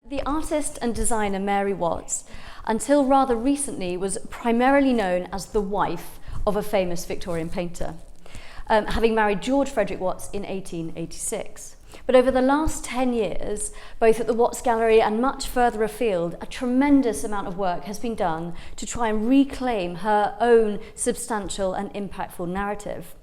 The artist and designer Mary Watts, until rather recently, was primarily known as the wife of a famous Victorian painter, having married George Frederick Watts in 1886. But over the last 10 years, both at the Watts Gallery and much further afield, a tremendous amount of work has been done to try and reclaim her own substantial and impactful narrative.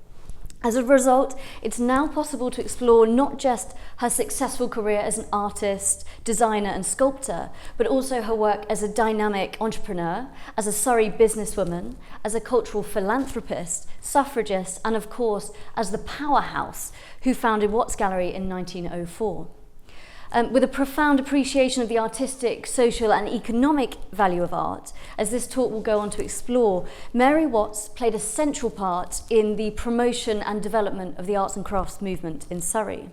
As a result, it's now possible to explore not just her successful career as an artist, designer and sculptor, but also her work as a dynamic entrepreneur, as a Surrey businesswoman, as a cultural philanthropist, suffragist, and of course, as the powerhouse who founded Watts Gallery in 1904. With a profound appreciation of the artistic, social and economic value of art, as this talk will go on to explore, Mary Watts played a central part in the promotion and development of the arts and crafts movement in Surrey.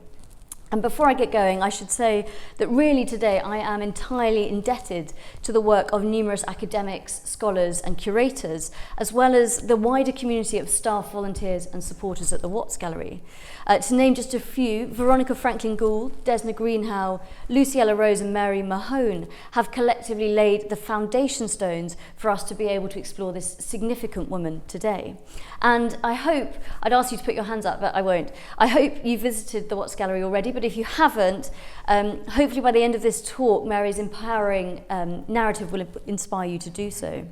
And before I get going, I should say that really today I am entirely indebted to the work of numerous academics, scholars and curators, as well as the wider community of staff, volunteers and supporters at the Watts Gallery. To name just a few, Veronica Franklin-Gould, Desna Greenhow, Luciella Rose and Mary Mahone have collectively laid the foundation stones for us to be able to explore this significant woman today. And I hope, I'd ask you to put your hands up, but I won't. I hope you visited the Watts Gallery already, but if you haven't, hopefully by the end of this talk, Mary's empowering narrative will inspire you to do so.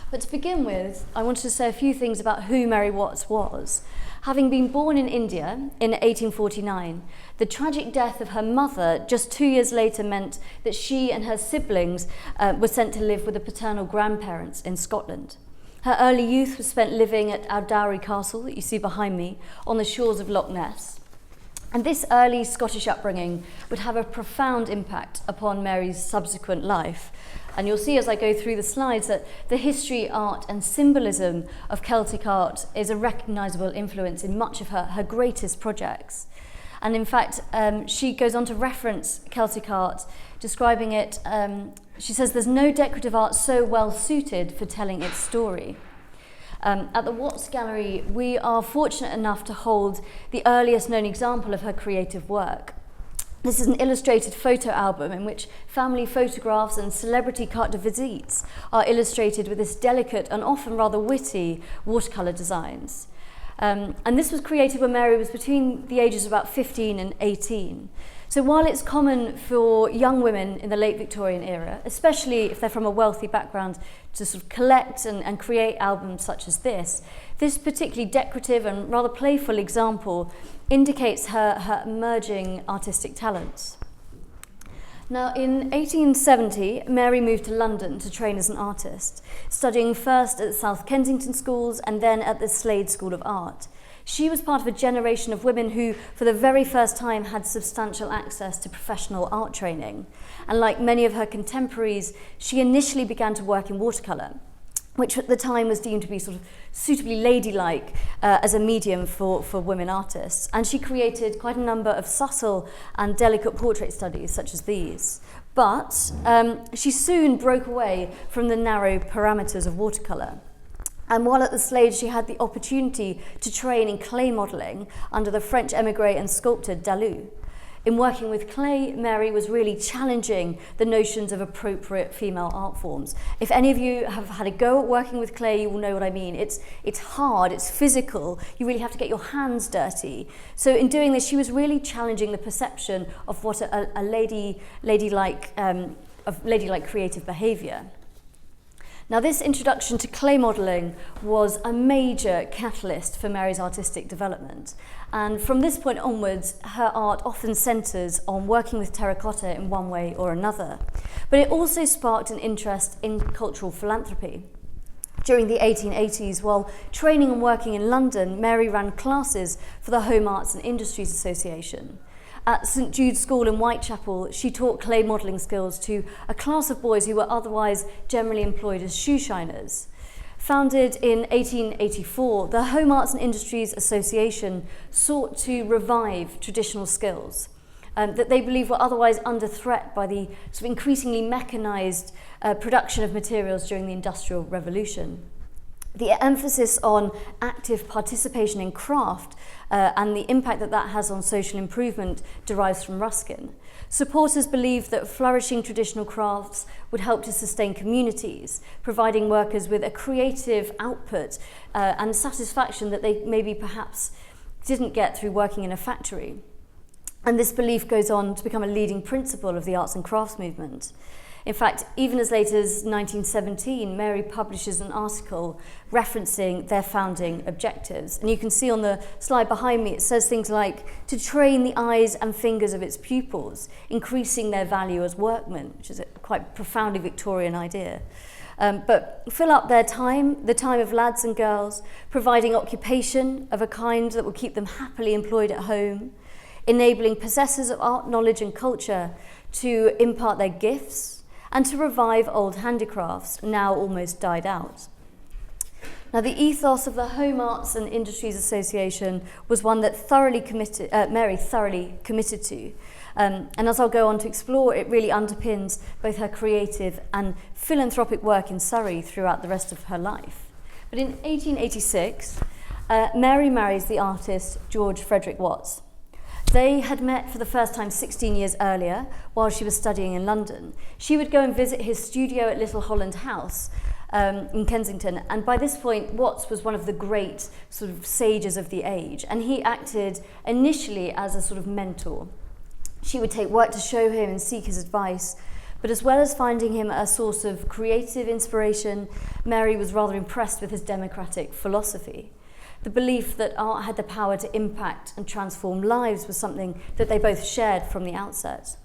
But to begin with, I wanted to say a few things about who Mary Watts was. Having been born in India in 1849, the tragic death of her mother just 2 years later meant that she and her siblings were sent to live with the paternal grandparents in Scotland. Her early youth was spent living at Ardowry Castle, that you see behind me, on the shores of Loch Ness. And this early Scottish upbringing would have a profound impact upon Mary's subsequent life. And you'll see as I go through the slides that the history, art and symbolism of Celtic art is a recognisable influence in much of her greatest projects. And in fact, she goes on to reference Celtic art, describing it, she says, there's no decorative art so well suited for telling its story. At the Watts Gallery, we are fortunate enough to hold the earliest known example of her creative work. This is an illustrated photo album in which family photographs and celebrity carte de visites are illustrated with this delicate and often rather witty watercolour designs. And this was created when Mary was between the ages of about 15 and 18. So while it's common for young women in the late Victorian era, especially if they're from a wealthy background, to sort of collect and create albums such as this particularly decorative and rather playful example indicates her emerging artistic talents. Now, in 1870, Mary moved to London to train as an artist, studying first at the South Kensington schools and then at the Slade School of Art. She was part of a generation of women who, for the very first time, had substantial access to professional art training. And like many of her contemporaries, she initially began to work in watercolour, which at the time was deemed to be sort of suitably ladylike as a medium for women artists. And she created quite a number of subtle and delicate portrait studies such as these. But she soon broke away from the narrow parameters of watercolour. And while at the Slade, she had the opportunity to train in clay modelling under the French émigré and sculptor Dalou. In working with clay, Mary was really challenging the notions of appropriate female art forms. If any of you have had a go at working with clay, you will know what I mean. It's hard, it's physical, you really have to get your hands dirty. So in doing this, she was really challenging the perception of what a ladylike creative behaviour. Now, this introduction to clay modelling was a major catalyst for Mary's artistic development. And from this point onwards, her art often centres on working with terracotta in one way or another. But it also sparked an interest in cultural philanthropy. During the 1880s, while training and working in London, Mary ran classes for the Home Arts and Industries Association. At St Jude's School in Whitechapel, she taught clay modelling skills to a class of boys who were otherwise generally employed as shoe shiners. Founded in 1884, the Home Arts and Industries Association sought to revive traditional skills that they believed were otherwise under threat by the sort of increasingly mechanised production of materials during the Industrial Revolution. The emphasis on active participation in craft and the impact that that has on social improvement derives from Ruskin. Supporters believed that flourishing traditional crafts would help to sustain communities, providing workers with a creative output and satisfaction that they maybe perhaps didn't get through working in a factory. And this belief goes on to become a leading principle of the arts and crafts movement. In fact, even as late as 1917, Mary publishes an article referencing their founding objectives. And you can see on the slide behind me, it says things like, to train the eyes and fingers of its pupils, increasing their value as workmen, which is a quite profoundly Victorian idea. But fill up their time, the time of lads and girls, providing occupation of a kind that will keep them happily employed at home, enabling possessors of art, knowledge and culture to impart their gifts, and to revive old handicrafts, now almost died out. Now, the ethos of the Home Arts and Industries Association was one that Mary thoroughly committed to. And as I'll go on to explore, it really underpins both her creative and philanthropic work in Surrey throughout the rest of her life. But in 1886, Mary marries the artist George Frederick Watts. They had met for the first time 16 years earlier while she was studying in London. She would go and visit his studio at Little Holland House in Kensington, and by this point Watts was one of the great sort of sages of the age, and he acted initially as a sort of mentor. She would take work to show him and seek his advice, but as well as finding him a source of creative inspiration, Mary was rather impressed with his democratic philosophy. The belief that art had the power to impact and transform lives was something that they both shared from the outset.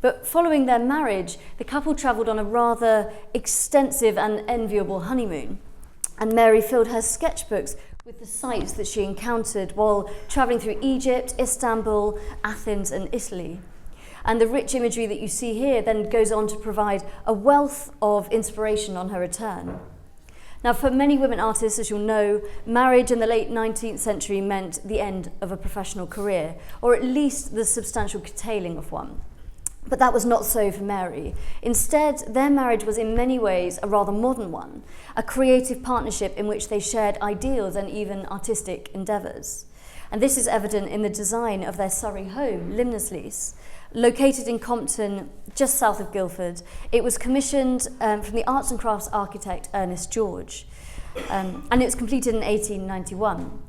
But following their marriage, the couple travelled on a rather extensive and enviable honeymoon, and Mary filled her sketchbooks with the sights that she encountered while travelling through Egypt, Istanbul, Athens and Italy. And the rich imagery that you see here then goes on to provide a wealth of inspiration on her return. Now, for many women artists, as you'll know, marriage in the late 19th century meant the end of a professional career, or at least the substantial curtailing of one. But that was not so for Mary. Instead, their marriage was in many ways a rather modern one, a creative partnership in which they shared ideals and even artistic endeavours. And this is evident in the design of their Surrey home, Limneslease. Located in Compton, just south of Guildford, it was commissioned from the arts and crafts architect Ernest George, and it was completed in 1891.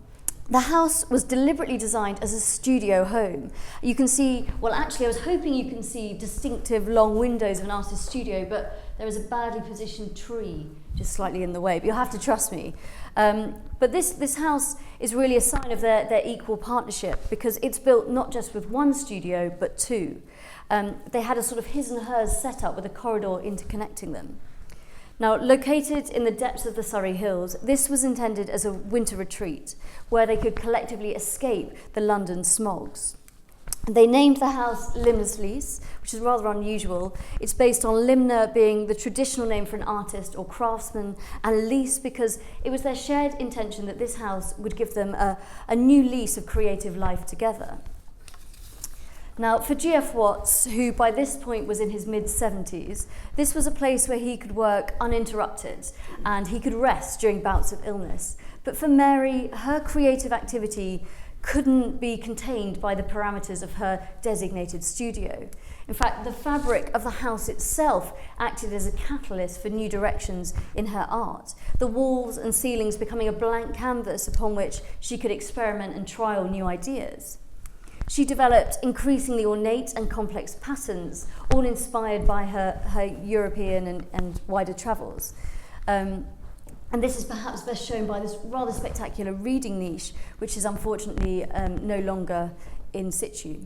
The house was deliberately designed as a studio home. You can see, well actually I was hoping you can see distinctive long windows of an artist's studio, but there is a badly positioned tree just slightly in the way, but you'll have to trust me. But this house is really a sign of their equal partnership, because it's built not just with one studio, but two. They had a sort of his and hers setup with a corridor interconnecting them. Now, located in the depths of the Surrey Hills, this was intended as a winter retreat where they could collectively escape the London smogs. They named the house Limneslease, which is rather unusual. It's based on limner being the traditional name for an artist or craftsman, and lease because it was their shared intention that this house would give them a new lease of creative life together. Now, for G.F. Watts, who by this point was in his mid-70s, this was a place where he could work uninterrupted and he could rest during bouts of illness. But for Mary, her creative activity couldn't be contained by the parameters of her designated studio. In fact, the fabric of the house itself acted as a catalyst for new directions in her art, the walls and ceilings becoming a blank canvas upon which she could experiment and trial new ideas. She developed increasingly ornate and complex patterns, all inspired by her European and wider travels. And this is perhaps best shown by this rather spectacular reading niche, which is unfortunately no longer in situ.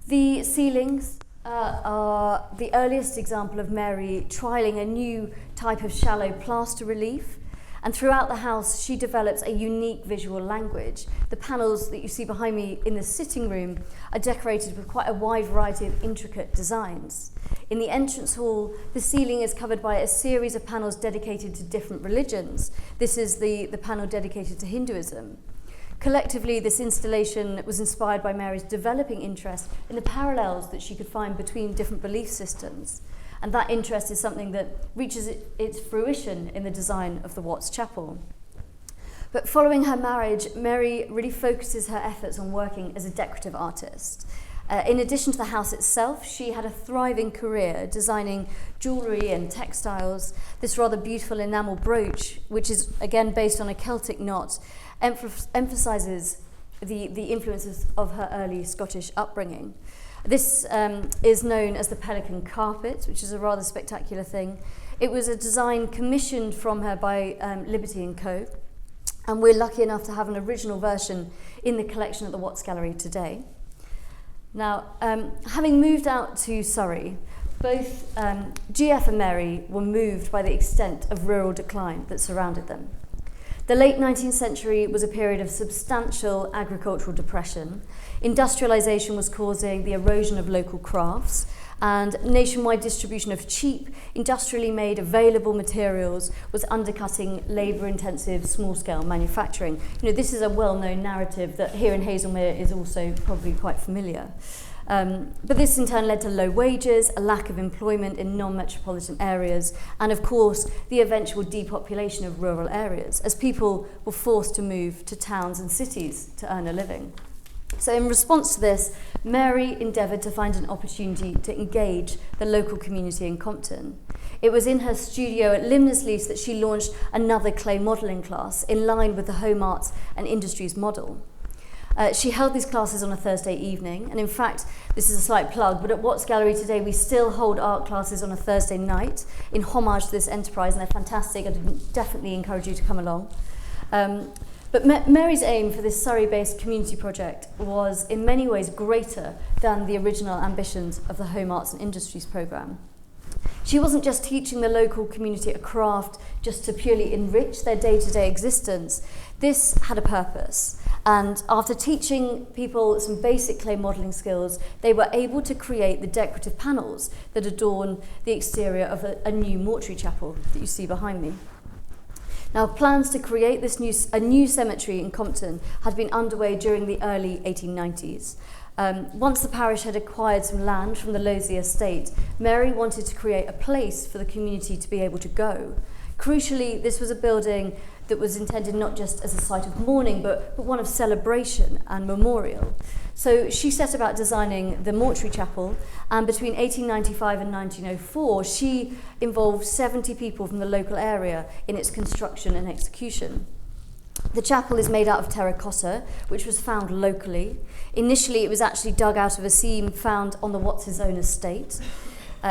The ceilings are the earliest example of Mary trialling a new type of shallow plaster relief. And throughout the house, she develops a unique visual language. The panels that you see behind me in the sitting room are decorated with quite a wide variety of intricate designs. In the entrance hall, the ceiling is covered by a series of panels dedicated to different religions. This is the panel dedicated to Hinduism. Collectively, this installation was inspired by Mary's developing interest in the parallels that she could find between different belief systems. and that interest is something that reaches its fruition in the design of the Watts Chapel. But following her marriage, Mary really focuses her efforts on working as a decorative artist. In addition to the house itself, she had a thriving career designing jewellery and textiles. This rather beautiful enamel brooch, which is again based on a Celtic knot, emphasises the influences of her early Scottish upbringing. This is known as the Pelican Carpets, which is a rather spectacular thing. It was a design commissioned from her by Liberty & Co. And we're lucky enough to have an original version in the collection at the Watts Gallery today. Now, having moved out to Surrey, both GF and Mary were moved by the extent of rural decline that surrounded them. The late 19th century was a period of substantial agricultural depression. Industrialisation was causing the erosion of local crafts, and nationwide distribution of cheap, industrially made available materials was undercutting labour-intensive, small-scale manufacturing. This is a well-known narrative that here in Haslemere is also probably quite familiar. But this in turn led to low wages, a lack of employment in non-metropolitan areas, and of course the eventual depopulation of rural areas as people were forced to move to towns and cities to earn a living. So in response to this, Mary endeavoured to find an opportunity to engage the local community in Compton. It was in her studio at Limnesleafs that she launched another clay modelling class in line with the Home Arts and Industries model. She held these classes on a Thursday evening, and in fact, this is a slight plug, but at Watts Gallery today we still hold art classes on a Thursday night in homage to this enterprise, and they're fantastic. I definitely encourage you to come along. But Mary's aim for this Surrey-based community project was in many ways greater than the original ambitions of the Home Arts and Industries programme. She wasn't just teaching the local community a craft just to purely enrich their day-to-day existence. This had a purpose. And after teaching people some basic clay modelling skills, they were able to create the decorative panels that adorn the exterior of a new mortuary chapel that you see behind me. Now, plans to create a new cemetery in Compton had been underway during the early 1890s. Once the parish had acquired some land from the Losey estate, Mary wanted to create a place for the community to be able to go. Crucially, this was a building that was intended not just as a site of mourning, but one of celebration and memorial. So she set about designing the Mortuary Chapel, and between 1895 and 1904, she involved 70 people from the local area in its construction and execution. The chapel is made out of terracotta, which was found locally. Initially, it was actually dug out of a seam found on the Watts' own estate.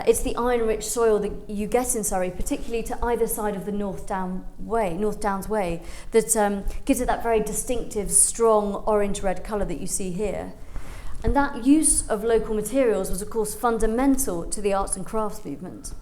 It's the iron-rich soil that you get in Surrey, particularly to either side of the North Downs Way, that gives it that very distinctive, strong orange-red colour that you see here. And that use of local materials was, of course, fundamental to the arts and crafts movement.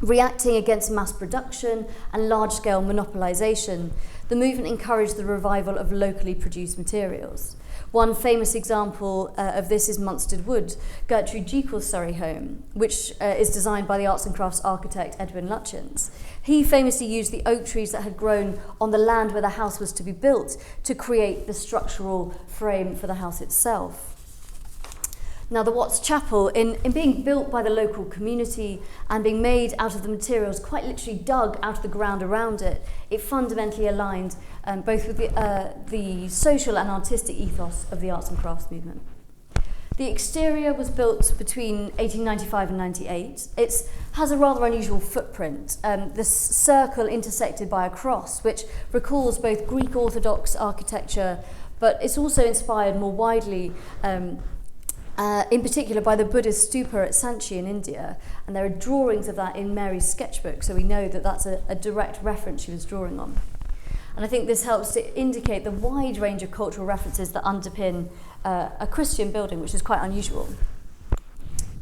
Reacting against mass production and large-scale monopolisation, the movement encouraged the revival of locally produced materials. One famous example of this is Munstead Wood, Gertrude Jekyll's Surrey home, which is designed by the arts and crafts architect Edwin Lutyens. He famously used the oak trees that had grown on the land where the house was to be built to create the structural frame for the house itself. Now, the Watts Chapel, in being built by the local community and being made out of the materials quite literally dug out of the ground around it, it fundamentally aligned both with the social and artistic ethos of the arts and crafts movement. The exterior was built between 1895 and 98. It has a rather unusual footprint, this circle intersected by a cross, which recalls both Greek Orthodox architecture, but it's also inspired more widely in particular by the Buddhist stupa at Sanchi in India, and there are drawings of that in Mary's sketchbook, so we know that that's a direct reference she was drawing on. And I think this helps to indicate the wide range of cultural references that underpin a Christian building, which is quite unusual.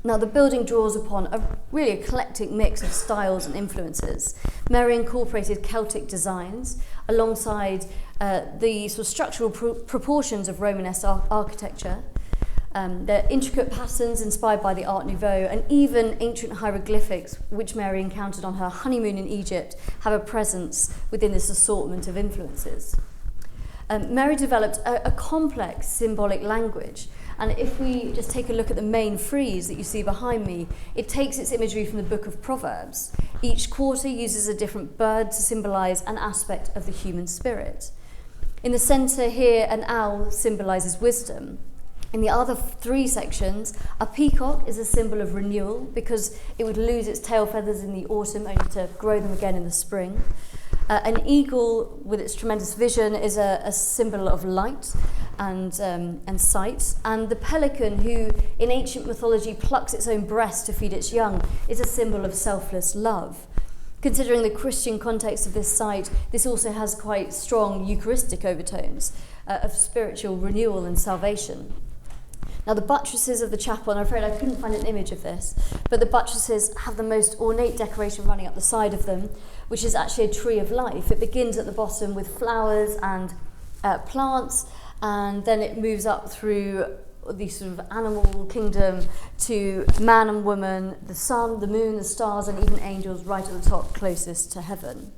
Now, the building draws upon a really eclectic mix of styles and influences. Mary incorporated Celtic designs alongside the sort of structural proportions of Romanesque architecture. There are intricate patterns inspired by the Art Nouveau, and even ancient hieroglyphics, which Mary encountered on her honeymoon in Egypt, have a presence within this assortment of influences. Mary developed a complex symbolic language, And if we just take a look at the main frieze that you see behind me, it takes its imagery from the book of Proverbs. Each quarter uses a different bird to symbolise an aspect of the human spirit. In the centre here, an owl symbolises wisdom. In the other 3 sections, a peacock is a symbol of renewal because it would lose its tail feathers in the autumn only to grow them again in the spring. An eagle with its tremendous vision is a symbol of light and sight. And the pelican, who in ancient mythology plucks its own breast to feed its young, is a symbol of selfless love. Considering the Christian context of this site, this also has quite strong Eucharistic overtones of spiritual renewal and salvation. Now, the buttresses of the chapel, and I'm afraid I couldn't find an image of this, but the buttresses have the most ornate decoration running up the side of them, which is actually a tree of life. It begins at the bottom with flowers and plants, and then it moves up through the sort of animal kingdom to man and woman, the sun, the moon, the stars, and even angels right at the top closest to heaven.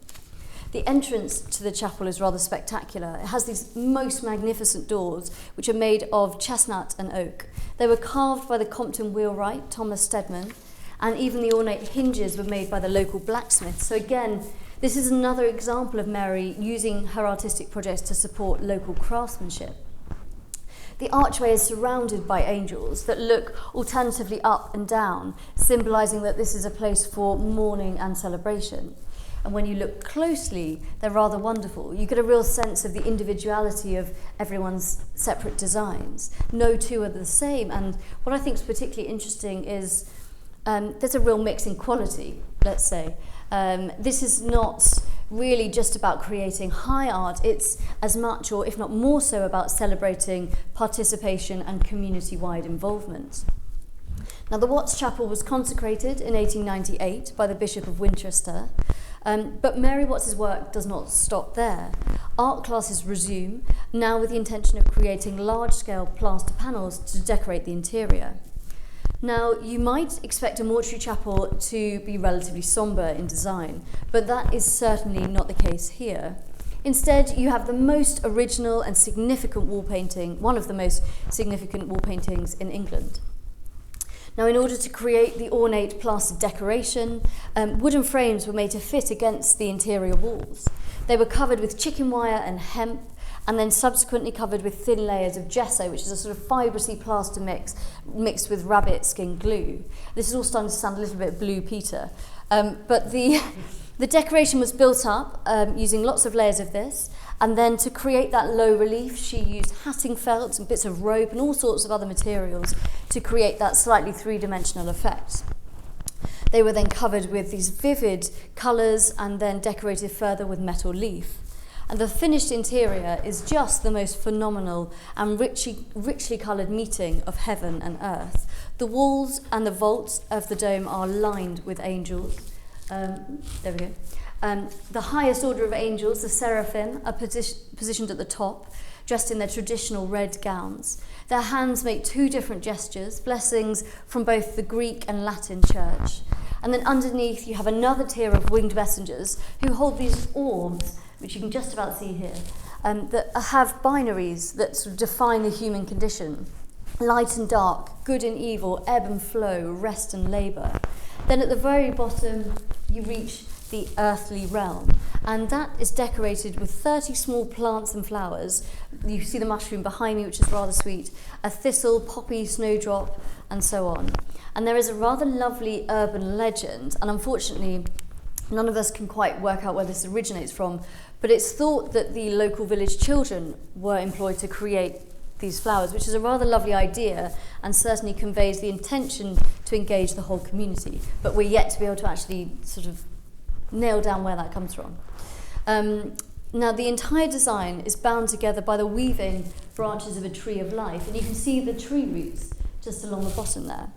The entrance to the chapel is rather spectacular. It has these most magnificent doors, which are made of chestnut and oak. They were carved by the Compton wheelwright, Thomas Stedman, and even the ornate hinges were made by the local blacksmith. So again, this is another example of Mary using her artistic projects to support local craftsmanship. The archway is surrounded by angels that look alternatively up and down, symbolising that this is a place for mourning and celebration. And when you look closely, they're rather wonderful. You get a real sense of the individuality of everyone's separate designs. No two are the same. And what I think is particularly interesting is there's a real mix in quality, let's say. This is not really just about creating high art. It's as much, or if not more so, about celebrating participation and community-wide involvement. Now, the Whitechapel was consecrated in 1898 by the Bishop of Winchester, but Mary Watts's work does not stop there. Art classes resume, now with the intention of creating large-scale plaster panels to decorate the interior. Now, you might expect a mortuary chapel to be relatively sombre in design, but that is certainly not the case here. Instead, you have the most original and significant wall painting, one of the most significant wall paintings in England. Now, in order to create the ornate plastered decoration, wooden frames were made to fit against the interior walls. They were covered with chicken wire and hemp, and then subsequently covered with thin layers of gesso, which is a sort of fibrousy plaster mix mixed with rabbit skin glue. This is all starting to sound a little bit Blue Peter. But the decoration was built up using lots of layers of this, and then to create that low relief, she used hatting felt and bits of rope and all sorts of other materials to create that slightly three-dimensional effect. They were then covered with these vivid colours and then decorated further with metal leaf. And the finished interior is just the most phenomenal and richly coloured meeting of heaven and earth. The walls and the vaults of the dome are lined with angels. There we go. The highest order of angels, the seraphim, are positioned at the top, dressed in their traditional red gowns. Their hands make two different gestures, blessings from both the Greek and Latin church. And then underneath you have another tier of winged messengers who hold these orbs, which you can just about see here, that have binaries that sort of define the human condition. Light and dark, good and evil, ebb and flow, rest and labour. Then at the very bottom you reach the earthly realm, and that is decorated with 30 small plants and flowers. You see the mushroom behind me, which is rather sweet, a thistle, poppy, snowdrop, and so on. And there is a rather lovely urban legend, and unfortunately none of us can quite work out where this originates from, but it's thought that the local village children were employed to create these flowers, which is a rather lovely idea and certainly conveys the intention to engage the whole community. But we're yet to be able to actually sort of nail down where that comes from. Now, the entire design is bound together by the weaving branches of a tree of life, and you can see the tree roots just along the bottom there.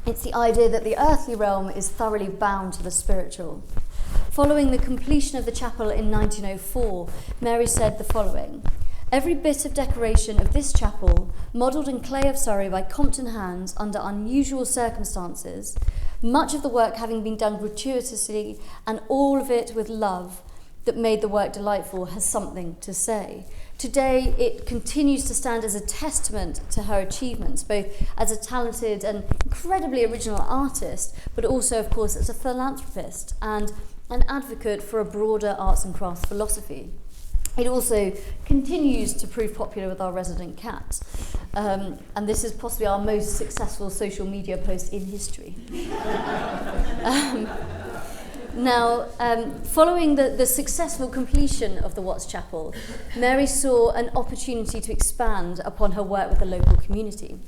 It's the idea that the earthly realm is thoroughly bound to the spiritual. Following the completion of the chapel in 1904, Mary said the following: "Every bit of decoration of this chapel, modelled in clay of Surrey by Compton hands under unusual circumstances, much of the work having been done gratuitously and all of it with love that made the work delightful, has something to say. Today, it continues to stand as a testament to her achievements, both as a talented and incredibly original artist, but also, of course, as a philanthropist and an advocate for a broader arts and crafts philosophy. It also continues to prove popular with our resident cat. And this is possibly our most successful social media post in history. Following the successful completion of the Whitechapel, Mary saw an opportunity to expand upon her work with the local community.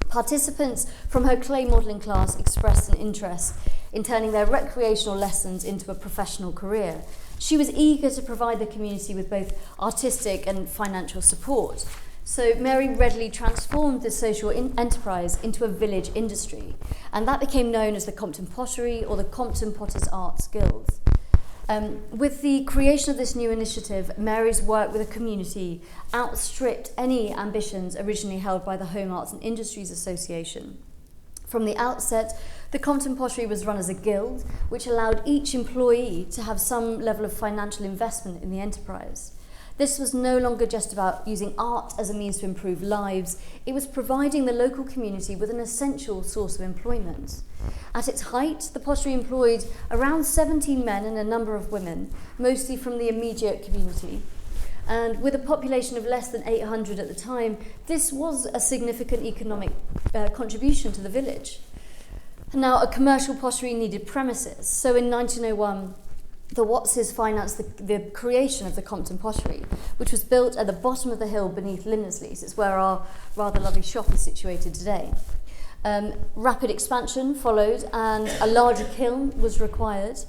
Participants from her clay modelling class expressed an interest in turning their recreational lessons into a professional career. She was eager to provide the community with both artistic and financial support. So Mary readily transformed this social enterprise into a village industry, and that became known as the Compton Pottery or the Compton Potters Arts Guild. With the creation of this new initiative, Mary's work with the community outstripped any ambitions originally held by the Home Arts and Industries Association. From the outset, the Compton Pottery was run as a guild, which allowed each employee to have some level of financial investment in the enterprise. This was no longer just about using art as a means to improve lives, it was providing the local community with an essential source of employment. At its height, the pottery employed around 17 men and a number of women, mostly from the immediate community. And with a population of less than 800 at the time, this was a significant economic contribution to the village. Now, a commercial pottery needed premises, so in 1901, the Wattses financed the creation of the Compton Pottery, which was built at the bottom of the hill beneath Limnersleys. It's where our rather lovely shop is situated today. Rapid expansion followed, and a larger kiln was required.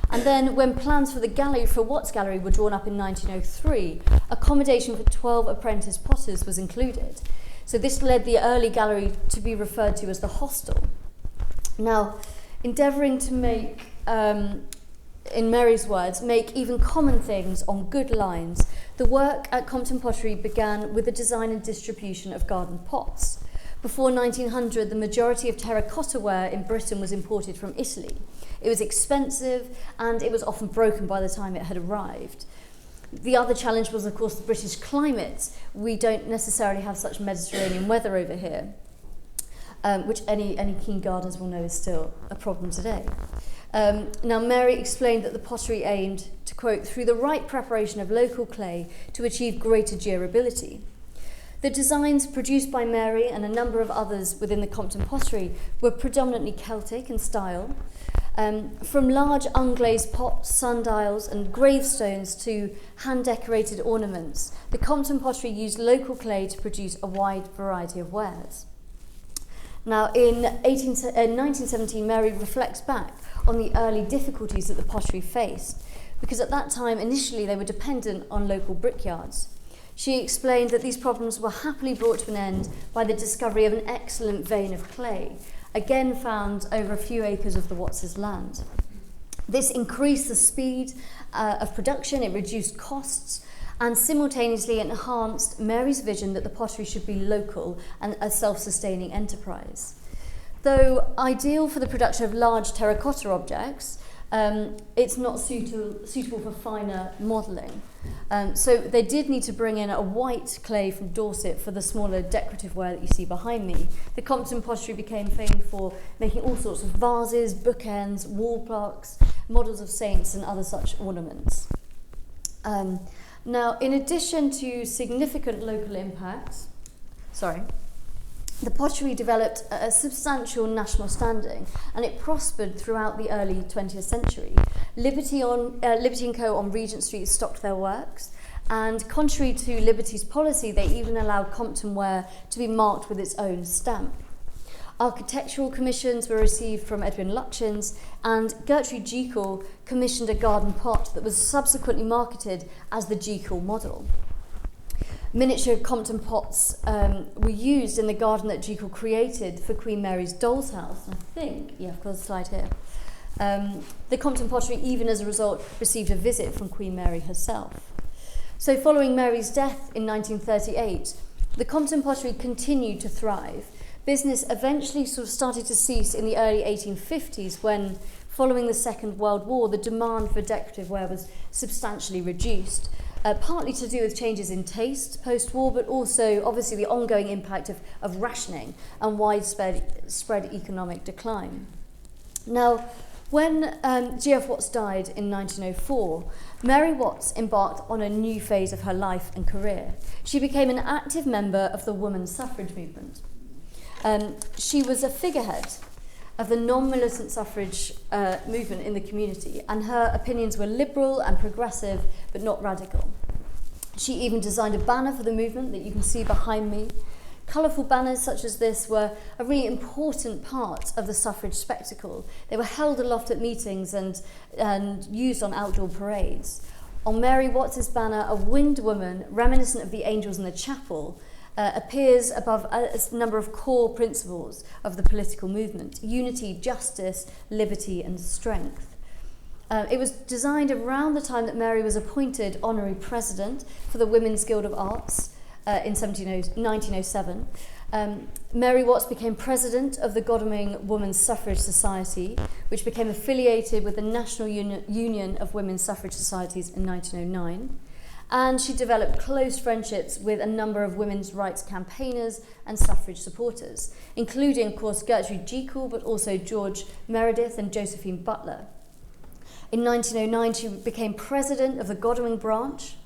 And then when plans for the gallery for Watts Gallery were drawn up in 1903, accommodation for 12 apprentice potters was included. So this led the early gallery to be referred to as the hostel. Now, endeavouring to make, in Mary's words, make even common things on good lines, the work at Compton Pottery began with the design and distribution of garden pots. Before 1900, the majority of terracotta ware in Britain was imported from Italy. It was expensive and it was often broken by the time it had arrived. The other challenge was, of course, the British climate. We don't necessarily have such Mediterranean weather over here, which any keen gardeners will know is still a problem today. Now, Mary explained that the pottery aimed to, quote, through the right preparation of local clay to achieve greater durability. The designs produced by Mary and a number of others within the Compton Pottery were predominantly Celtic in style. From large unglazed pots, sundials and gravestones to hand-decorated ornaments, the Compton Pottery used local clay to produce a wide variety of wares. Now, in 1917, Mary reflects back on the early difficulties that the pottery faced, because at that time, initially, they were dependent on local brickyards. She explained that these problems were happily brought to an end by the discovery of an excellent vein of clay, again found over a few acres of the Wattses' land. This increased the speed of production, it reduced costs, and simultaneously enhanced Mary's vision that the pottery should be local and a self-sustaining enterprise. Though ideal for the production of large terracotta objects, it's not suitable for finer modelling. So they did need to bring in a white clay from Dorset for the smaller decorative ware that you see behind me. The Compton Pottery became famed for making all sorts of vases, bookends, wall plaques, models of saints and other such ornaments. Now, in addition to significant local impacts, the pottery developed a substantial national standing, and it prospered throughout the early 20th century. Liberty & Co. on Regent Street stocked their works, and contrary to Liberty's policy, they even allowed Compton ware to be marked with its own stamp. Architectural commissions were received from Edwin Lutyens, and Gertrude Jekyll commissioned a garden pot that was subsequently marketed as the Jekyll model. Miniature Compton pots were used in the garden that Jekyll created for Queen Mary's doll's house. I've got a slide here. The Compton Pottery, even as a result, received a visit from Queen Mary herself. So following Mary's death in 1938, the Compton Pottery continued to thrive. Business eventually sort of started to cease in the early 1850s when, following the Second World War, the demand for decorative ware was substantially reduced. partly to do with changes in taste post-war, but also obviously the ongoing impact of rationing and widespread economic decline. Now, when G.F. Watts died in 1904, Mary Watts embarked on a new phase of her life and career. She became an active member of the women's suffrage movement. She was a figurehead of the non-militant suffrage movement in the community, and her opinions were liberal and progressive, but not radical. She even designed a banner for the movement that you can see behind me. Colourful banners such as this were a really important part of the suffrage spectacle. They were held aloft at meetings and used on outdoor parades. On Mary Watts's banner, a winged woman, reminiscent of the angels in the chapel, appears above a number of core principles of the political movement: unity, justice, liberty and strength. It was designed around the time that Mary was appointed honorary president for the Women's Guild of Arts in 1907. Mary Watts became president of the Godalming Women's Suffrage Society, which became affiliated with the National Union of Women's Suffrage Societies in 1909. And she developed close friendships with a number of women's rights campaigners and suffrage supporters, including, of course, Gertrude Jekyll, but also George Meredith and Josephine Butler. In 1909, she became president of the Godalming branch,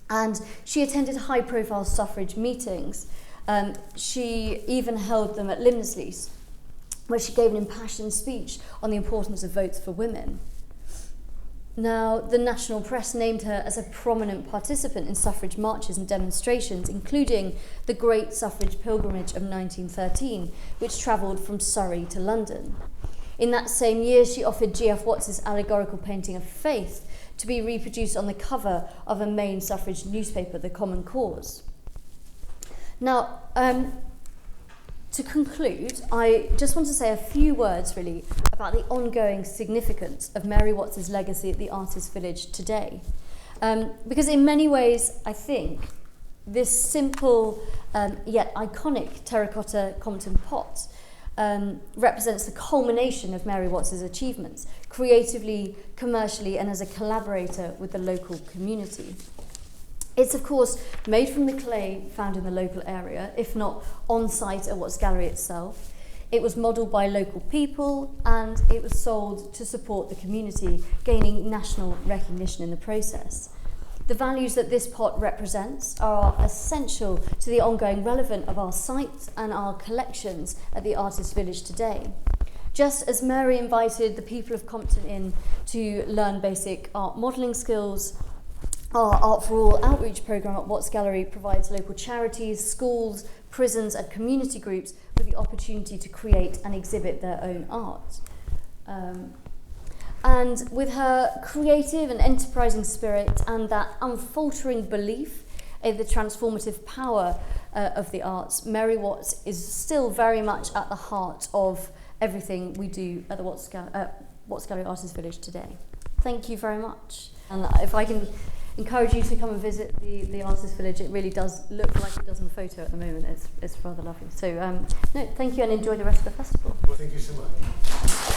and she attended high-profile suffrage meetings. She even held them at Limnesleys, where she gave an impassioned speech on the importance of votes for women. Now, the national press named her as a prominent participant in suffrage marches and demonstrations, including the Great Suffrage Pilgrimage of 1913, which travelled from Surrey to London. In that same year, she offered G.F. Watts's allegorical painting of Faith to be reproduced on the cover of a main suffrage newspaper, The Common Cause. Now, to conclude, I just want to say a few words, really, about the ongoing significance of Mary Watts's legacy at the Artists' Village today. Because in many ways, I think, this simple yet iconic terracotta Compton pot represents the culmination of Mary Watts's achievements, creatively, commercially, and as a collaborator with the local community. It's, of course, made from the clay found in the local area, if not on-site at Watts Gallery itself. It was modelled by local people, and it was sold to support the community, gaining national recognition in the process. The values that this pot represents are essential to the ongoing relevance of our site and our collections at the Artists' Village today. Just as Mary invited the people of Compton in to learn basic art modelling skills, our Art for All outreach programme at Watts Gallery provides local charities, schools, prisons and community groups with the opportunity to create and exhibit their own art. And with her creative and enterprising spirit and that unfaltering belief in the transformative power of the arts, Mary Watts is still very much at the heart of everything we do at the Watts Gallery Artists' Village today. Thank you very much. And if I can encourage you to come and visit the Artists' Village, it really does look like it does in the photo at the moment. It's rather lovely. So, no, thank you and enjoy the rest of the festival. Well, thank you so much.